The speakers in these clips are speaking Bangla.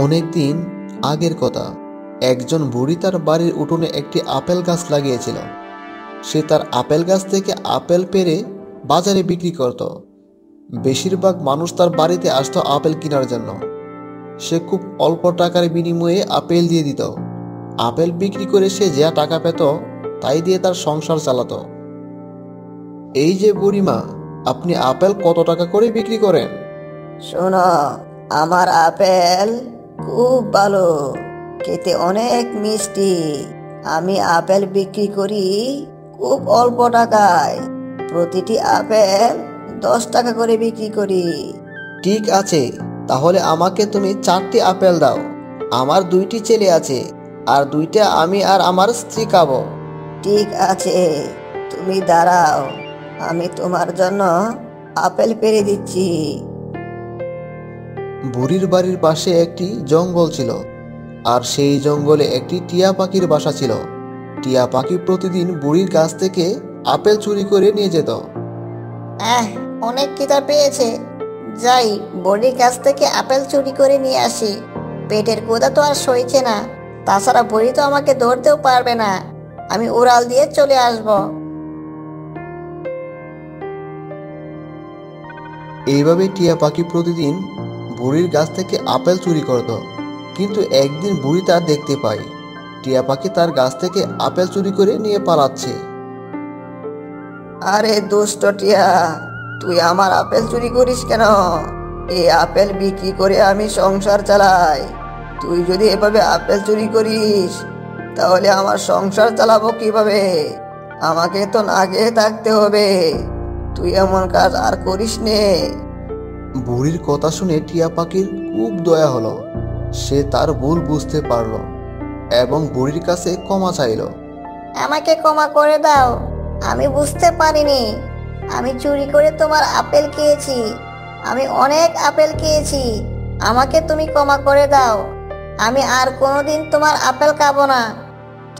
অনেকদিন আগের কথা। একজন বুড়ি তার বাড়ির উঠোনে একটি আপেল গাছ লাগিয়েছিল। সে তার আপেল গাছ থেকে আপেল পেড়ে বাজারে বিক্রি করত। বেশিরভাগ মানুষ তার বাড়িতে আসতো আপেল কেনার জন্য। সে খুব অল্প টাকার বিনিময়ে আপেল দিয়ে দিত। আপেল বিক্রি করে সে যা টাকা পেত তাই দিয়ে তার সংসার চালাতো। এই যে বুড়িমা, আপনি আপেল কত টাকা করে বিক্রি করেন? শোনো, আমার আপেল খুব ভালো, খেতে অনেক মিষ্টি। আমি আপেল বিক্রি করি খুব অল্প টাকায়। প্রতিটি আপেল 10 টাকা করে বিক্রি করি। ঠিক আছে, তাহলে আমাকে তুমি 4টি আপেল দাও। আমার 2টি ছেলে আছে, আর 2টা আমি আর আমার স্ত্রী খাবো। ঠিক আছে, তুমি দাঁড়াও, আমি তোমার জন্য আপেল পেড়ে দিচ্ছি। বুড়ির বাড়ির পাশে একটি জঙ্গল ছিল, আর সেই জঙ্গলে একটি টিয়া পাখির বাসা ছিল। টিয়া পাখি প্রতিদিন বুড়ির গাছ থেকে আপেল চুরি করে নিয়ে যেত। অনেক খিদা পেয়েছে, যাই বড়ির কাছ থেকে আপেল চুরি করে নিয়ে আসি। পেটের ক্ষুধা তো আর সইছে না, তাছাড়া বড়ি তো আমাকে ধরতেও পারবে না। আমি উড়াল দিয়ে চলে আসব। এইভাবে টিয়া পাখি প্রতিদিন বুড়ির গাছ থেকে আপেল চুরি করত। কিন্তু একদিন বুড়ি তা দেখতে পায়, টিয়া পাখি তার গাছ থেকে আপেল চুরি করে নিয়ে পালাচ্ছে। আরে দুষ্ট টিয়া, তুই আমার আপেল চুরি করিস কেন? এই আপেল বিক্রি করে আমি সংসার চালাই। তুই যদি এভাবে আপেল চুরি করিস তাহলে আমার সংসার চালাবো কিভাবে? আমাকে তো না খেয়ে থাকতে হবে। তুই এমন কাজ আর করিস নে। বুড়ির কথা শুনে টিয়া পাখির খুব দয়া হলো। সে তার ভুল বুঝতে পারলো এবং বুড়ির কাছে ক্ষমা চাইলো। আমাকে ক্ষমা করে দাও, আমি বুঝতে পারিনি। আমি চুরি করে তোমার আপেল খেয়েছি। আমি অনেক আপেল খেয়েছি। আমাকে তুমি ক্ষমা করে দাও। আমি আর কোনোদিন তোমার আপেল খাবো না।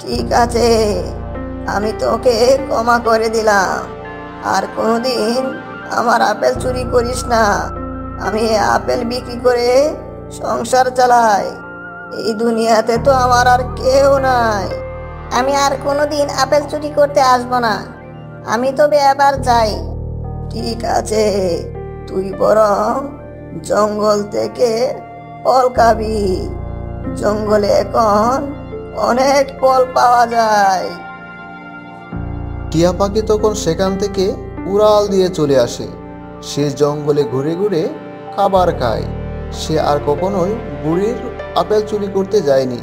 ঠিক আছে, আমি তোকে ক্ষমা করে দিলাম। আর কোনোদিন আমার আপেল চুরি করিস না। আমি আপেল বিক্রি করে সংসার চালাই। এই দুনিয়াতে তো আমার আর কেউ নাই। আমি আর কোনোদিন আপেল চুরি করতে আসবো না। আমি তবে এবার যাই। ঠিক আছে, তুই বরং জঙ্গল থেকে ফল খাবি। জঙ্গলে এখন অনেক ফল পাওয়া যায়। টিয়া পাখি তখন সেখান থেকে উড়াল দিয়ে চলে আসে। সে জঙ্গলে ঘুরে ঘুরে খাবার খায়। সে আর কখনোই বুড়ির আপেল চুরি করতে যায়নি।